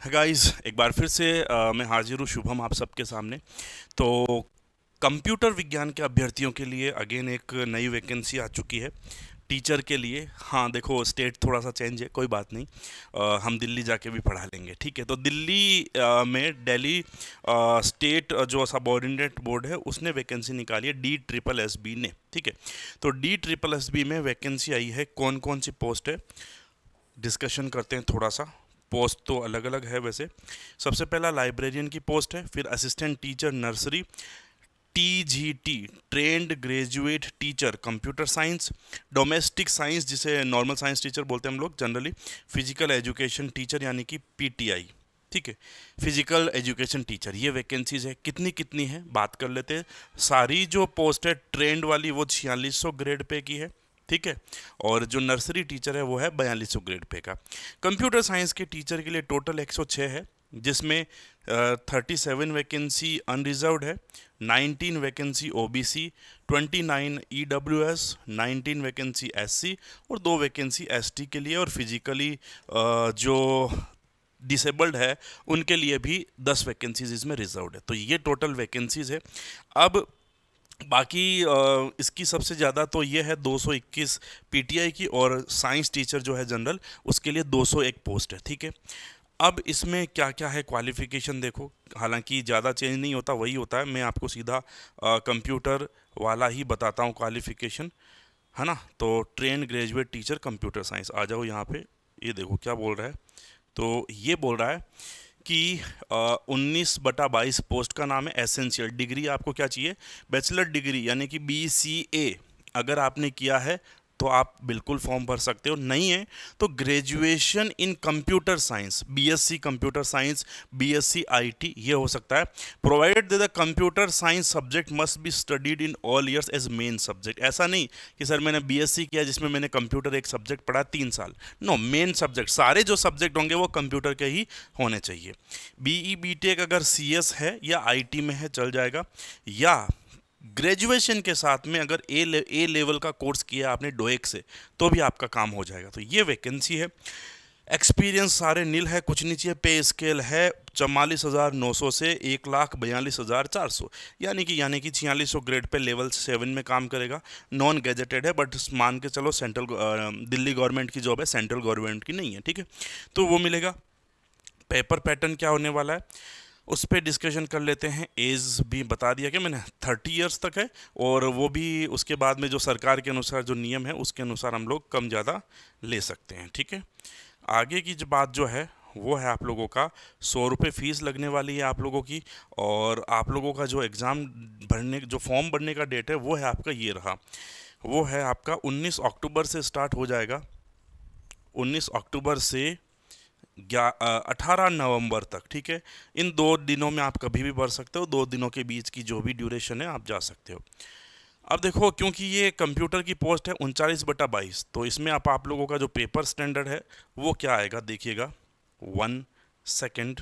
Guys, एक बार फिर से मैं हाजिर हूँ शुभम आप सबके सामने। तो कंप्यूटर विज्ञान के अभ्यर्थियों के लिए अगेन एक नई वैकेंसी आ चुकी है टीचर के लिए। हाँ देखो, स्टेट थोड़ा सा चेंज है, कोई बात नहीं। हम दिल्ली जाके भी पढ़ा लेंगे, ठीक है। तो दिल्ली में दिल्ली स्टेट जो सबऑर्डिनेट बोर्ड है उसने वैकेंसी निकाली है DSSB ने, ठीक है। तो DSSB में वैकेंसी आई है, कौन कौन सी पोस्ट है डिस्कशन करते हैं थोड़ा सा। पोस्ट तो अलग अलग है वैसे। सबसे पहला लाइब्रेरियन की पोस्ट है, फिर assistant teacher nursery, TGT trained graduate teacher computer science, domestic science जिसे नॉर्मल साइंस टीचर बोलते हैं हम लोग जनरली, फिजिकल एजुकेशन टीचर यानी कि PTI, ठीक है। फिजिकल एजुकेशन टीचर, ये वैकेंसीज है। कितनी कितनी है बात कर लेते हैं। सारी जो पोस्ट है ट्रेंड वाली वो 4600 ग्रेड पे की है, ठीक है। और जो नर्सरी टीचर है वो है 4200 ग्रेड पे का। कंप्यूटर साइंस के टीचर के लिए टोटल 106 है, जिसमें 37 वैकेंसी अनरिजर्व्ड है, 19 vacancy OBC, 29 EWS, 19 vacancy SC और 2 वैकेंसी ST के लिए। और फिजिकली जो डिसेबल्ड है उनके लिए भी 10 वैकेंसीज इसमें रिजर्व्ड है। तो ये टोटल वैकेंसीज है। अब बाकी इसकी सबसे ज़्यादा तो ये है 221 PTI की, और साइंस टीचर जो है जनरल उसके लिए 201 पोस्ट है, ठीक है। अब इसमें क्या क्या है क्वालिफिकेशन देखो, हालांकि ज़्यादा चेंज नहीं होता, वही होता है। मैं आपको सीधा कंप्यूटर वाला ही बताता हूँ क्वालिफिकेशन, है ना। तो train graduate teacher computer science, आ जाओ यहाँ पे। ये देखो क्या बोल रहा है। तो ये बोल रहा है कि 19/22 पोस्ट का नाम है एसेंशियल। डिग्री आपको क्या चाहिए? बैचलर डिग्री यानी कि BCA अगर आपने किया है तो आप बिल्कुल फॉर्म भर सकते हो। नहीं है तो graduation in computer science, BSc computer science, BSc IT ये हो सकता है। Provided the computer science subject must be studied in all years as main subject. ऐसा नहीं कि सर मैंने BSc किया जिसमें मैंने कंप्यूटर एक सब्जेक्ट पढ़ा 3 साल। नो, मेन सब्जेक्ट सारे जो सब्जेक्ट होंगे वो कंप्यूटर के ही होने चाहिए। BE BTech अगर CS है या IT में है चल जाएगा, या ग्रेजुएशन के साथ में अगर ए लेवल का कोर्स किया आपने डोएक से तो भी आपका काम हो जाएगा। तो ये वैकेंसी है। एक्सपीरियंस सारे नील है, कुछ नहीं चाहिए। पे स्केल है 44,900 से 1,42,400, यानी कि 4600 ग्रेड पे लेवल 7 में काम करेगा। नॉन गैजेटेड है, बट मान के चलो सेंट्रल दिल्ली गवर्नमेंट की जॉब है, सेंट्रल गवर्नमेंट की नहीं है, ठीक है। तो वो मिलेगा। पेपर पैटर्न क्या होने वाला है उस पर डिस्कशन कर लेते हैं। एज भी बता दिया कि मैंने 30 इयर्स तक है, और वो भी उसके बाद में जो सरकार के अनुसार जो नियम है उसके अनुसार हम लोग कम ज़्यादा ले सकते हैं, ठीक है। आगे की जो बात जो है वो है आप लोगों का 100 रुपये फ़ीस लगने वाली है आप लोगों की। और आप लोगों का जो एग्ज़ाम भरने, जो फॉर्म भरने का डेट है वो है आपका, ये रहा, वो है आपका 19 अक्टूबर से स्टार्ट हो जाएगा। 19 अक्टूबर से 18 नवंबर तक, ठीक है। इन 2 दिनों में आप कभी भी भर सकते हो। 2 दिनों के बीच की जो भी ड्यूरेशन है आप जा सकते हो। अब देखो, क्योंकि ये कंप्यूटर की पोस्ट है 39/22, तो इसमें आप लोगों का जो पेपर स्टैंडर्ड है वो क्या आएगा देखिएगा। 1 सेकेंड।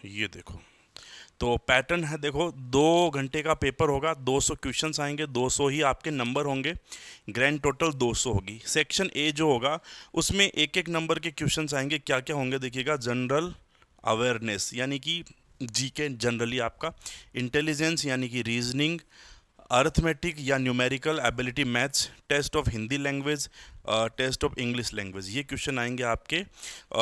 ये देखो, तो पैटर्न है देखो, 2 घंटे का पेपर होगा, 200 क्वेश्चंस आएंगे, 200 ही आपके नंबर होंगे, ग्रैंड टोटल 200 होगी। सेक्शन ए जो होगा उसमें एक एक नंबर के क्वेश्चंस आएंगे। क्या क्या होंगे देखिएगा। जनरल अवेयरनेस यानी कि GK जनरली आपका, इंटेलिजेंस यानी कि रीजनिंग, अर्थमेटिक या numerical ability maths, test of Hindi language, test of English language, ये क्वेश्चन आएंगे आपके।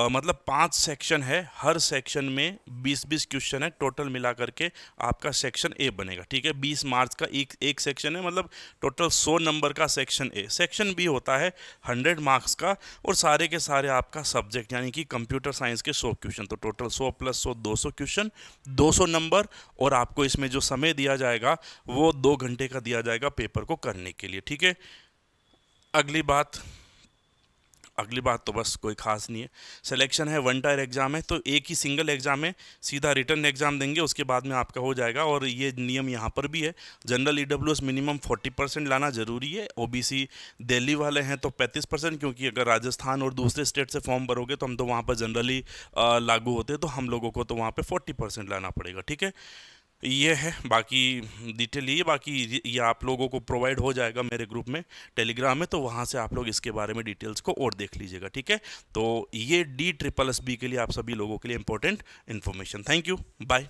मतलब 5 सेक्शन है, हर सेक्शन में 20-20 क्वेश्चन है, टोटल मिला करके आपका सेक्शन ए बनेगा, ठीक है। 20 मार्क्स का एक सेक्शन है, मतलब टोटल 100 नंबर का सेक्शन ए। सेक्शन बी होता है 100 मार्क्स का, और सारे के सारे आपका सब्जेक्ट यानी कि कंप्यूटर साइंस के 100 क्वेश्चन। तो टोटल 100 + 100 200 क्वेश्चन, 200 नंबर। और आपको इसमें जो समय दिया जाएगा वो 2 घंटे का दिया जाएगा पेपर को करने के लिए, ठीक है। अगली बात तो बस कोई खास नहीं है। सिलेक्शन है 1 टायर एग्जाम है, तो एक ही सिंगल एग्जाम है, सीधा रिटर्न एग्जाम देंगे, उसके बाद में आपका हो जाएगा। और ये नियम यहाँ पर भी है। जनरल EWS मिनिमम 40% लाना जरूरी है। OBC दिल्ली वाले हैं तो 35%, क्योंकि अगर राजस्थान और दूसरे स्टेट से फॉर्म भरोगे तो हम तो वहाँ पर जनरली लागू होते हैं, तो हम लोगों को तो वहाँ पर 40% लाना पड़ेगा, ठीक है। ये है बाकी डिटेल, ये बाकी ये आप लोगों को प्रोवाइड हो जाएगा मेरे ग्रुप में टेलीग्राम में, तो वहाँ से आप लोग इसके बारे में डिटेल्स को और देख लीजिएगा, ठीक है। तो ये DSSB के लिए आप सभी लोगों के लिए important information. Thank you, bye.